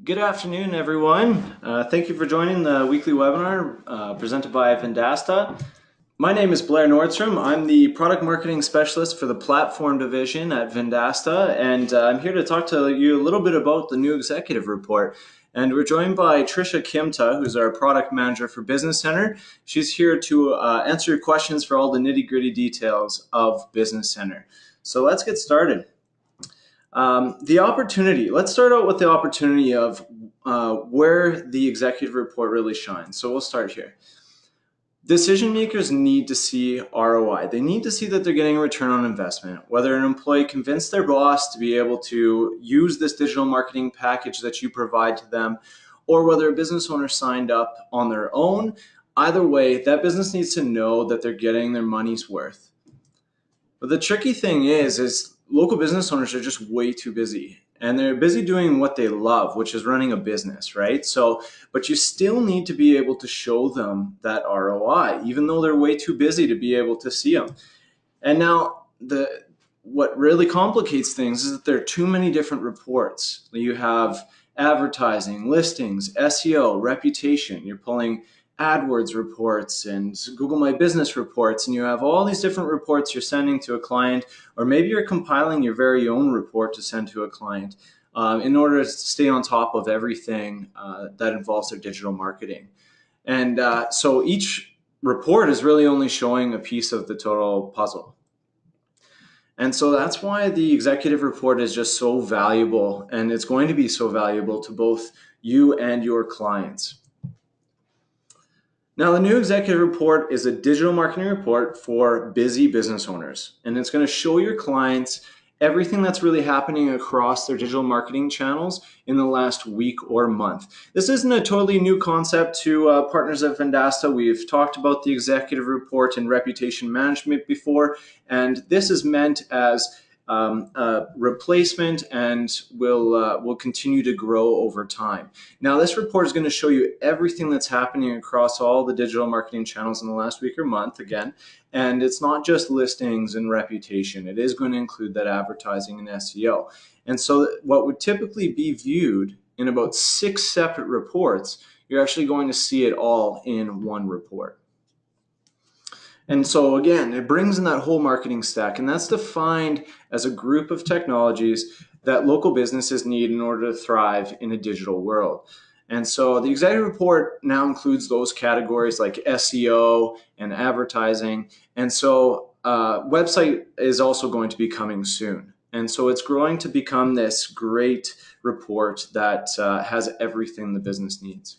Good afternoon, everyone. Thank you for joining the weekly webinar presented by Vendasta. My name is Blair Nordstrom. I'm the product marketing specialist for the platform division at Vendasta, and I'm here to talk to you a little bit about the new executive report. And we're joined by Trisha Kimta, who's our product manager for Business Center. She's here to answer your questions for all the nitty-gritty details of Business Center. So let's get started. The opportunity. Let's start out with the opportunity of where the executive report really shines. So we'll start here. Decision makers need to see ROI. They need to see that they're getting a return on investment. Whether an employee convinced their boss to be able to use this digital marketing package that you provide to them, or whether a business owner signed up on their own, either way, that business needs to know that they're getting their money's worth. But the tricky thing is local business owners are just way too busy. And they're busy doing what they love, which is running a business, right? But you still need to be able to show them that ROI, even though they're way too busy to be able to see them. And now what really complicates things is that there are too many different reports. You have advertising, listings, SEO, reputation. You're pulling AdWords reports and Google My Business reports, and you have all these different reports you're sending to a client, or maybe you're compiling your very own report to send to a client in order to stay on top of everything that involves their digital marketing. And so each report is really only showing a piece of the total puzzle. And so that's why the executive report is just so valuable, and it's going to be so valuable to both you and your clients. Now, the new executive report is a digital marketing report for busy business owners, and it's going to show your clients everything that's really happening across their digital marketing channels in the last week or month. This isn't a totally new concept to partners at Vendasta. We've talked about the executive report and reputation management before, and this is meant as a replacement and will continue to grow over time. Now, this report is going to show you everything that's happening across all the digital marketing channels in the last week or month again. And it's not just listings and reputation. It is going to include that advertising and SEO. And so what would typically be viewed in about 6 separate reports, you're actually going to see it all in one report. And so again, it brings in that whole marketing stack, and that's defined as a group of technologies that local businesses need in order to thrive in a digital world. And so the executive report now includes those categories like SEO and advertising. And so website is also going to be coming soon. And so it's growing to become this great report that has everything the business needs.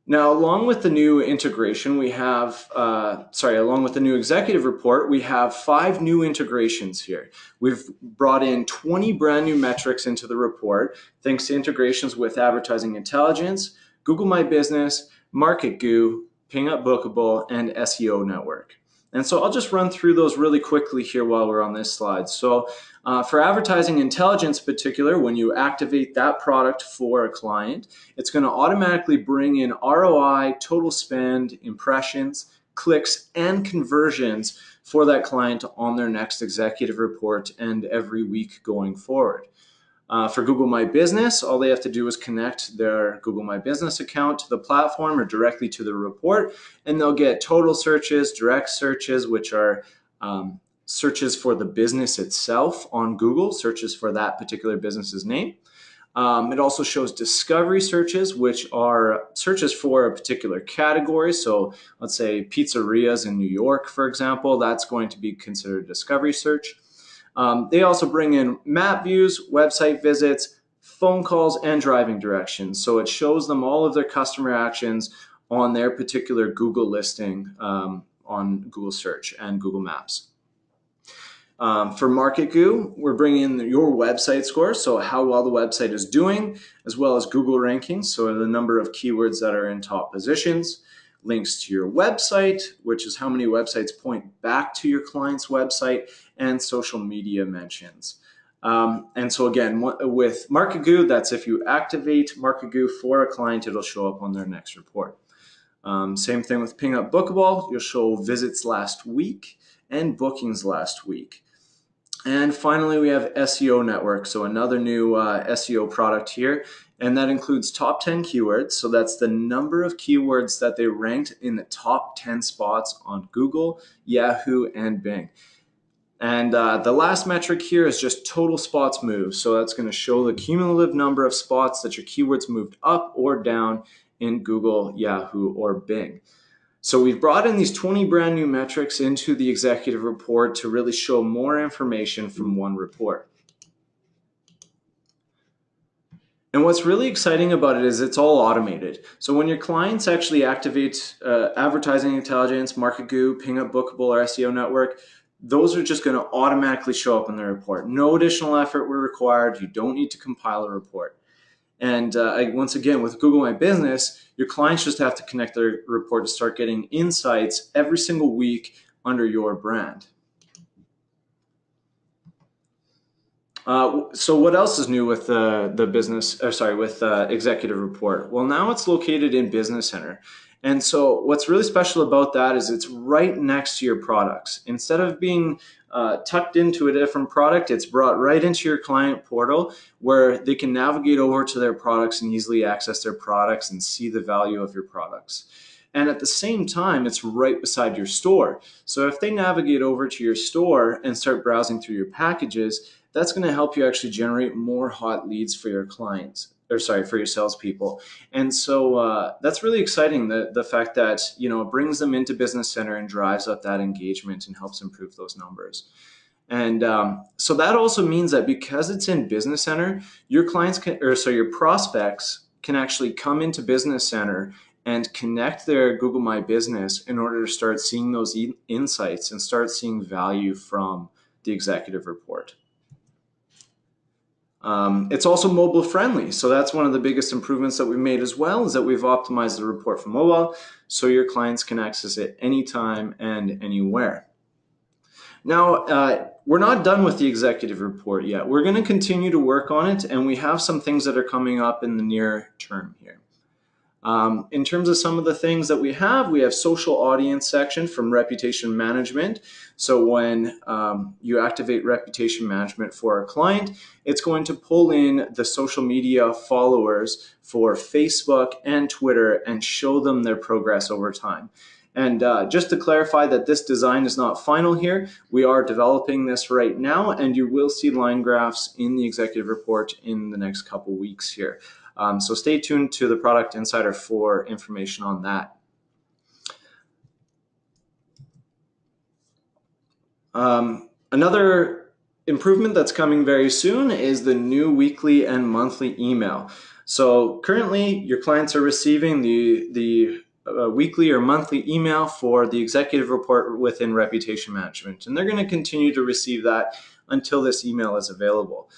Now, along with the new integration, along with the new executive report, we have 5 new integrations here. We've brought in 20 brand new metrics into the report, thanks to integrations with Advertising Intelligence, Google My Business, MarketGoo, PingUp Bookable, and SEO Network. And so I'll just run through those really quickly here while we're on this slide. So for Advertising Intelligence in particular, when you activate that product for a client, it's going to automatically bring in ROI, total spend, impressions, clicks, and conversions for that client on their next executive report and every week going forward. For Google My Business, all they have to do is connect their Google My Business account to the platform or directly to the report, and they'll get total searches, direct searches, which are searches for the business itself on Google, searches for that particular business's name. It also shows discovery searches, which are searches for a particular category. So let's say pizzerias in New York, for example, that's going to be considered a discovery search. They also bring in map views, website visits, phone calls, and driving directions. So it shows them all of their customer actions on their particular Google listing on Google Search and Google Maps. For MarketGoo, we're bringing in your website score, so how well the website is doing, as well as Google rankings, so the number of keywords that are in top positions, links to your website, which is how many websites point back to your client's website, and social media mentions. And so again, with MarketGoo, that's if you activate MarketGoo for a client, it'll show up on their next report. Same thing with PingUp Bookable, you'll show visits last week and bookings last week. And finally, we have SEO Network, so another new SEO product here, and that includes top 10 keywords. So that's the number of keywords that they ranked in the top 10 spots on Google, Yahoo, and Bing. And the last metric here is just total spots moved. So that's going to show the cumulative number of spots that your keywords moved up or down in Google, Yahoo, or Bing. So we've brought in these 20 brand new metrics into the executive report to really show more information from one report. And what's really exciting about it is it's all automated. So when your clients actually activate Advertising Intelligence, MarketGoo, PingUp Bookable, or SEO Network, those are just going to automatically show up in the report. No additional effort were required. You don't need to compile a report. And once again, with Google My Business, your clients just have to connect their report to start getting insights every single week under your brand. So what else is new with the executive report? Well, now it's located in Business Center. And so what's really special about that is it's right next to your products. Instead of being tucked into a different product, it's brought right into your client portal where they can navigate over to their products and easily access their products and see the value of your products. And at the same time, it's right beside your store. So if they navigate over to your store and start browsing through your packages, that's going to help you actually generate more hot leads for your clients, for your salespeople. And so that's really exciting, the fact that, it brings them into Business Center and drives up that engagement and helps improve those numbers. And so that also means that because it's in Business Center, your prospects can actually come into Business Center and connect their Google My Business in order to start seeing those insights and start seeing value from the executive report. It's also mobile friendly. So that's one of the biggest improvements that we've made as well, is that we've optimized the report for mobile so your clients can access it anytime and anywhere. Now, we're not done with the executive report yet. We're going to continue to work on it, and we have some things that are coming up in the near term here. In terms of some of the things that we have social audience section from Reputation Management. So when you activate Reputation Management for a client, it's going to pull in the social media followers for Facebook and Twitter and show them their progress over time. And just to clarify that this design is not final here, we are developing this right now, and you will see line graphs in the executive report in the next couple weeks here. So stay tuned to the Product Insider for information on that. Another improvement that's coming very soon is the new weekly and monthly email. So currently, your clients are receiving the weekly or monthly email for the executive report within Reputation Management, and they're going to continue to receive that until this email is available.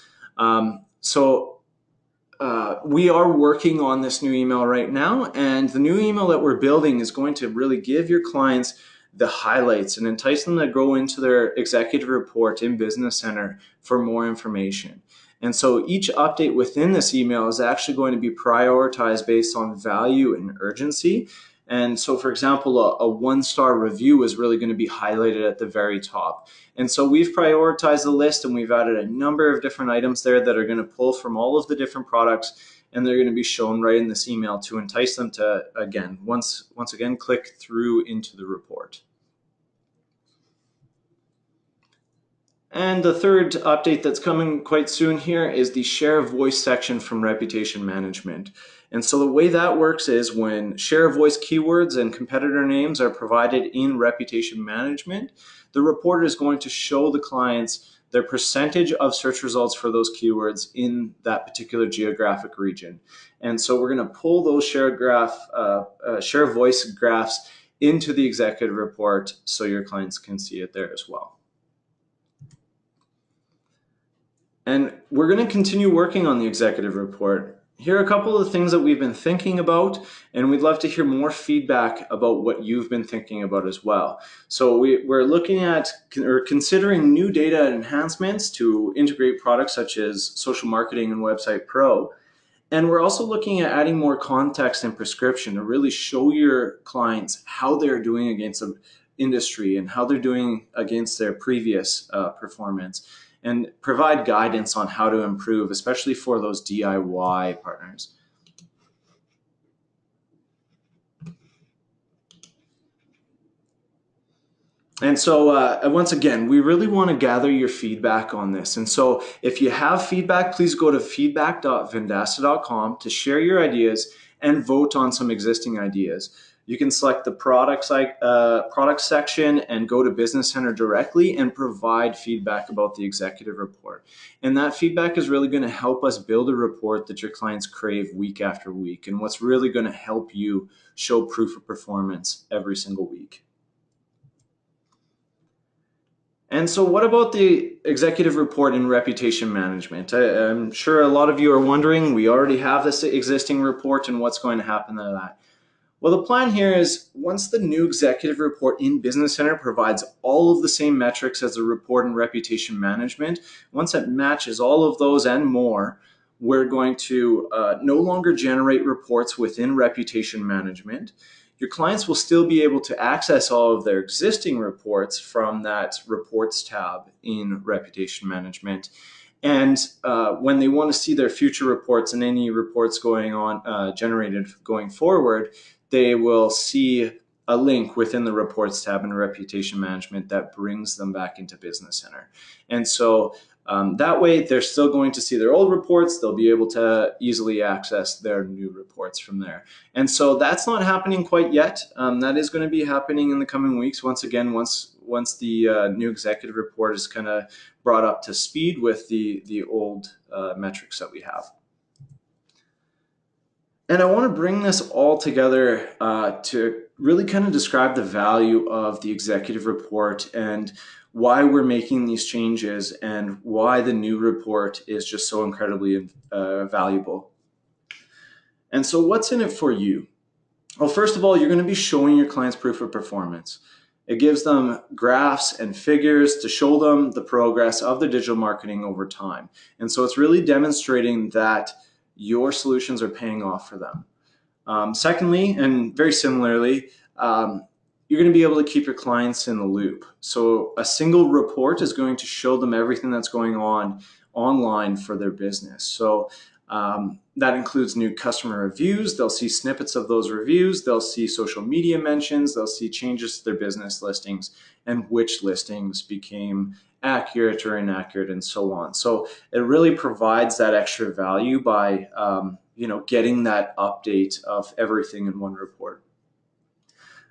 We are working on this new email right now, and the new email that we're building is going to really give your clients the highlights and entice them to go into their executive report in Business Center for more information. And so each update within this email is actually going to be prioritized based on value and urgency. And so, for example, a one-star review is really going to be highlighted at the very top. And so we've prioritized the list, and we've added a number of different items there that are going to pull from all of the different products, and they're going to be shown right in this email to entice them to, again, once again, click through into the report. And the third update that's coming quite soon here is the share of voice section from Reputation Management. And so the way that works is when share of voice keywords and competitor names are provided in Reputation Management, the report is going to show the clients their percentage of search results for those keywords in that particular geographic region. And so we're going to pull those share of voice graphs into the executive report so your clients can see it there as well. And we're going to continue working on the executive report. Here are a couple of things that we've been thinking about, and we'd love to hear more feedback about what you've been thinking about as well. So we're looking at or considering new data enhancements to integrate products such as Social Marketing and Website Pro. And we're also looking at adding more context and prescription to really show your clients how they're doing against the industry and how they're doing against their previous performance. and provide guidance on how to improve, especially for those DIY partners. And so once again, we really want to gather your feedback on this. And so if you have feedback, please go to feedback.vendasta.com to share your ideas and vote on some existing ideas. You can select the product section and go to Business Center directly and provide feedback about the executive report. And that feedback is really going to help us build a report that your clients crave week after week, and what's really going to help you show proof of performance every single week. And so what about the executive report in reputation management? I'm sure a lot of you are wondering, we already have this existing report, and what's going to happen to that? Well, the plan here is once the new executive report in Business Center provides all of the same metrics as the report in reputation management, once it matches all of those and more, we're going to no longer generate reports within reputation management. Your clients will still be able to access all of their existing reports from that reports tab in reputation management. And when they want to see their future reports and any reports going on generated going forward, they will see a link within the reports tab in reputation management that brings them back into Business Center. And so that way they're still going to see their old reports. They'll be able to easily access their new reports from there. And so that's not happening quite yet. That is going to be happening in the coming weeks. Once again, once the new executive report is kind of brought up to speed with the old metrics that we have. And I want to bring this all together to really kind of describe the value of the executive report and why we're making these changes and why the new report is just so incredibly valuable. And so what's in it for you? Well, first of all, you're going to be showing your clients proof of performance. It gives them graphs and figures to show them the progress of their digital marketing over time. And so it's really demonstrating that your solutions are paying off for them. Secondly, and very similarly, you're going to be able to keep your clients in the loop. So a single report is going to show them everything that's going on online for their business. So that includes new customer reviews. They'll see snippets of those reviews. They'll see social media mentions. They'll see changes to their business listings and which listings became accurate or inaccurate and so on. So it really provides that extra value by getting that update of everything in one report.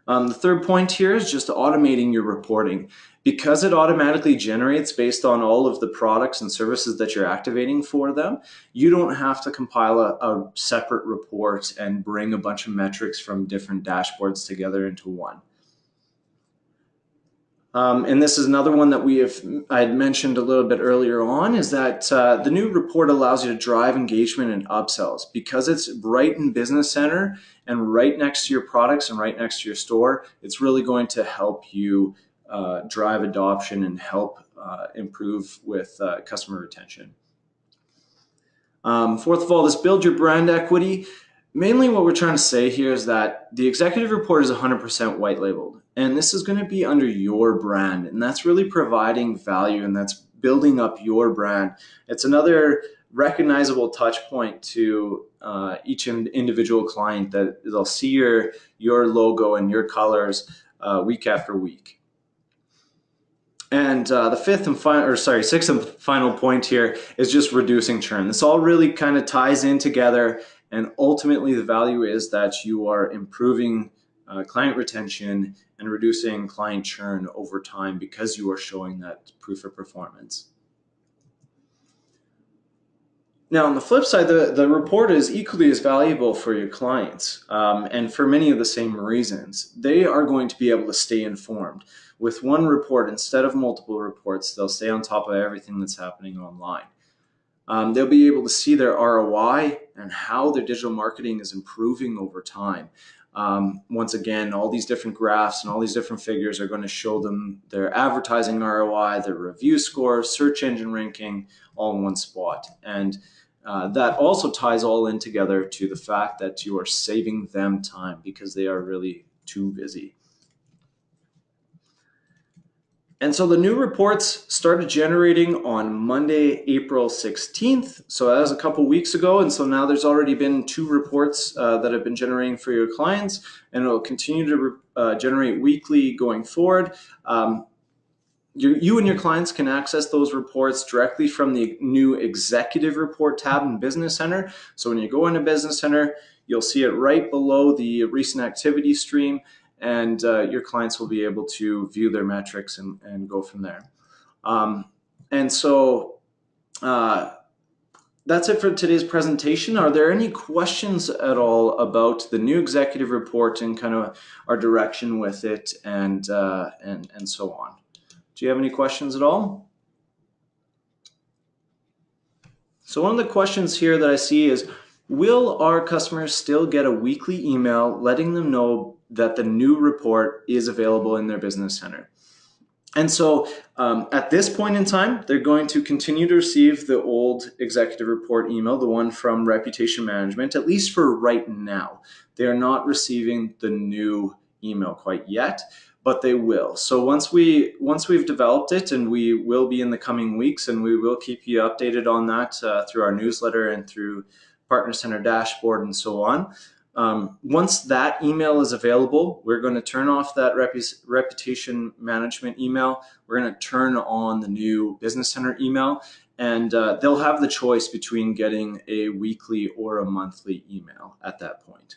The third point here is just automating your reporting. Because it automatically generates based on all of the products and services that you're activating for them, you don't have to compile a separate report and bring a bunch of metrics from different dashboards together into one. And this is another one that I had mentioned a little bit earlier on, is that the new report allows you to drive engagement and upsells. Because it's right in Business Center and right next to your products and right next to your store, it's really going to help you drive adoption and help improve with customer retention. Fourth of all, this build your brand equity. Mainly what we're trying to say here is that the executive report is 100% white labeled, and this is going to be under your brand, and that's really providing value, and that's building up your brand. It's another recognizable touch point to each individual client, that they'll see your logo and your colors week after week. And the sixth and final point here is just reducing churn. This all really kind of ties in together, and ultimately the value is that you are improving client retention and reducing client churn over time because you are showing that proof of performance. Now, on the flip side, the report is equally as valuable for your clients, and for many of the same reasons. They are going to be able to stay informed. With one report, instead of multiple reports, they'll stay on top of everything that's happening online. They'll be able to see their ROI and how their digital marketing is improving over time. Once again, all these different graphs and all these different figures are going to show them their advertising ROI, their review score, search engine ranking, all in one spot. And that also ties all in together to the fact that you are saving them time because they are really too busy. And so the new reports started generating on Monday, April 16th. So that was a couple weeks ago. And so now there's already been 2 reports that have been generating for your clients, and it will continue to generate weekly going forward. You and your clients can access those reports directly from the new Executive Report tab in Business Center. So when you go into Business Center, you'll see it right below the recent activity stream, and your clients will be able to view their metrics and go from there. And so that's it for today's presentation. Are there any questions at all about the new executive report and kind of our direction with it and so on? Do you have any questions at all? So one of the questions here that I see is, will our customers still get a weekly email letting them know that the new report is available in their Business Center? And so at this point in time, they're going to continue to receive the old executive report email, the one from Reputation Management, at least for right now. They are not receiving the new email quite yet, but they will. So once we've developed it, and we will be in the coming weeks, and we will keep you updated on that through our newsletter and through Partner Center dashboard and so on. Once that email is available, we're going to turn off that reputation management email. We're going to turn on the new Business Center email, and they'll have the choice between getting a weekly or a monthly email at that point.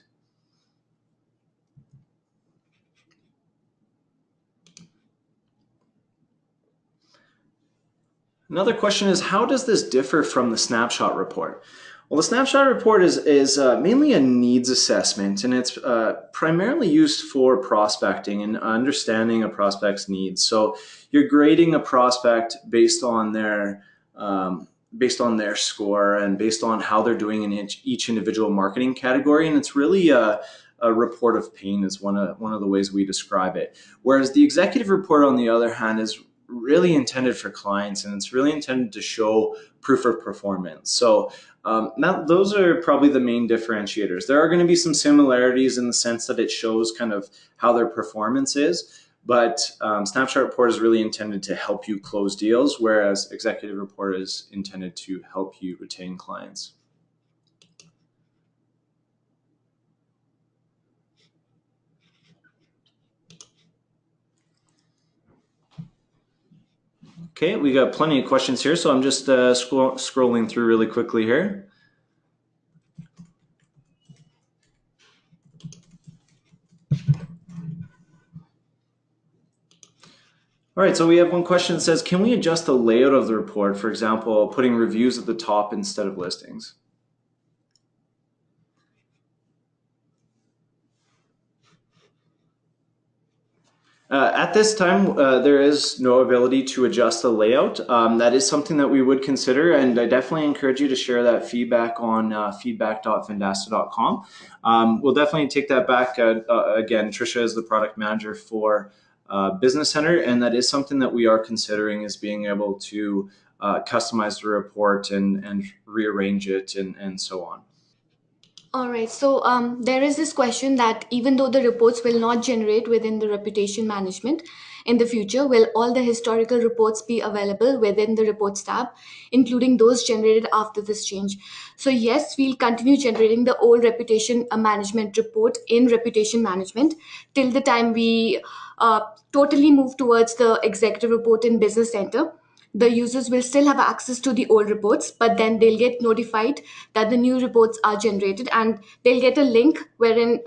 Another question is, how does this differ from the snapshot report? Well, the snapshot report is mainly a needs assessment, and it's primarily used for prospecting and understanding a prospect's needs. So you're grading a prospect based on their score and based on how they're doing in each individual marketing category, and it's really a report of pain is one of the ways we describe it. Whereas the executive report, on the other hand, is really intended for clients, and it's really intended to show proof of performance. So those are probably the main differentiators. There are going to be some similarities in the sense that it shows kind of how their performance is, but Snapshot Report is really intended to help you close deals, whereas Executive Report is intended to help you retain clients. Okay, we got plenty of questions here, so I'm just scrolling through really quickly here. All right, so we have one question that says, can we adjust the layout of the report, for example, putting reviews at the top instead of listings? At this time, there is no ability to adjust the layout. That is something that we would consider, and I definitely encourage you to share that feedback on feedback.vendasta.com. We'll definitely take that back. Again, Trisha is the product manager for Business Center, and that is something that we are considering, is being able to customize the report and rearrange it and so on. All right, so there is this question that even though the reports will not generate within the reputation management in the future, will all the historical reports be available within the reports tab, including those generated after this change? So yes, we'll continue generating the old reputation management report in reputation management till the time we totally move towards the executive report in Business Center. The users will still have access to the old reports, but then they'll get notified that the new reports are generated, and they'll get a link wherein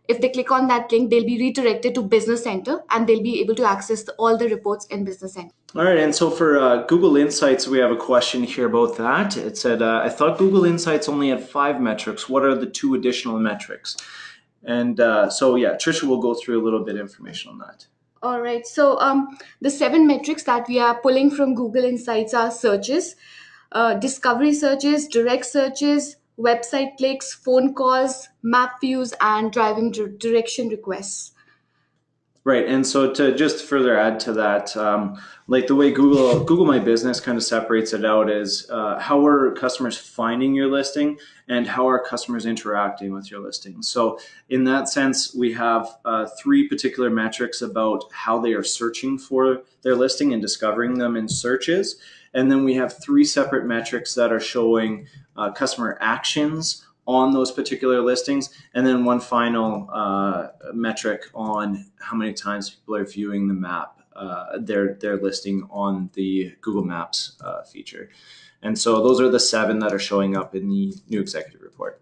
if they click on that link, they'll be redirected to Business Center, and they'll be able to access all the reports in Business Center. All right, and so for Google Insights, we have a question here about that. It said, I thought Google Insights only had 5 metrics. What are the 2 additional metrics? And so yeah, Trisha will go through a little bit of information on that. All right, so the 7 metrics that we are pulling from Google Insights are searches, discovery searches, direct searches, website clicks, phone calls, map views, and driving direction requests. Right, and so to just further add to that, like the way Google My Business kind of separates it out is how are customers finding your listing and how are customers interacting with your listing. So in that sense, we have three particular metrics about how they are searching for their listing and discovering them in searches, and then we have three separate metrics that are showing customer actions on those particular listings, and then one final metric on how many times people are viewing the map, their listing on the Google Maps feature. And so those are the 7 that are showing up in the new executive report.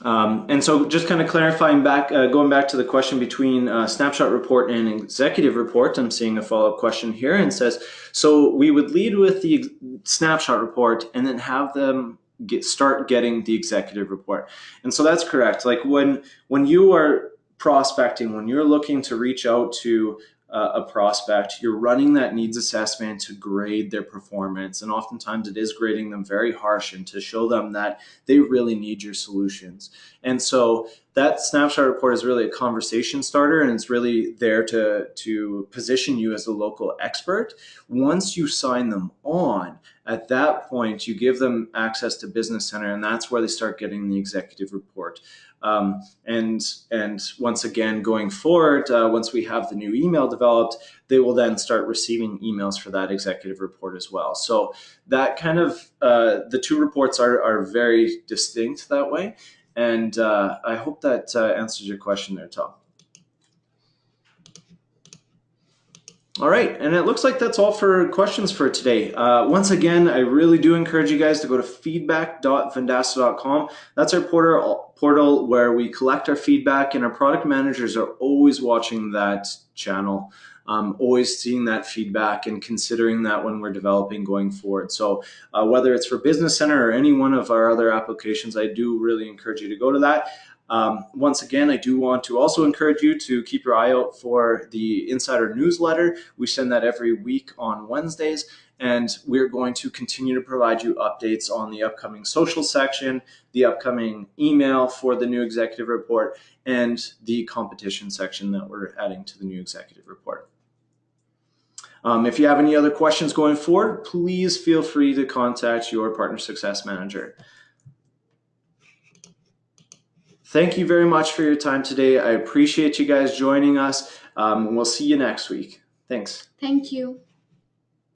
And so just kind of clarifying back, going back to the question between snapshot report and executive report, I'm seeing a follow-up question here and says, so we would lead with the snapshot report and then have them start getting the executive report. And so that's correct. Like when you are prospecting, when you're looking to reach out to a prospect, you're running that needs assessment to grade their performance. And oftentimes it is grading them very harsh and to show them that they really need your solutions. And so that snapshot report is really a conversation starter, and it's really there to position you as a local expert. Once you sign them on, at that point, you give them access to Business Center, and that's where they start getting the executive report. And once again, going forward, once we have the new email developed, they will then start receiving emails for that executive report as well. So that kind of, the two reports are very distinct that way. And I hope that answers your question there, Tom. All right, and it looks like that's all for questions for today. Once again, I really do encourage you guys to go to feedback.vendasta.com. That's our portal where we collect our feedback, and our product managers are always watching that channel, always seeing that feedback and considering that when we're developing going forward. So whether it's for Business Center or any one of our other applications, I do really encourage you to go to that. Once again, I do want to also encourage you to keep your eye out for the Insider newsletter. We send that every week on Wednesdays, and we're going to continue to provide you updates on the upcoming social section, the upcoming email for the new executive report, and the competition section that we're adding to the new executive report. If you have any other questions going forward, please feel free to contact your partner success manager. Thank you very much for your time today. I appreciate you guys joining us. We'll see you next week. Thanks. Thank you.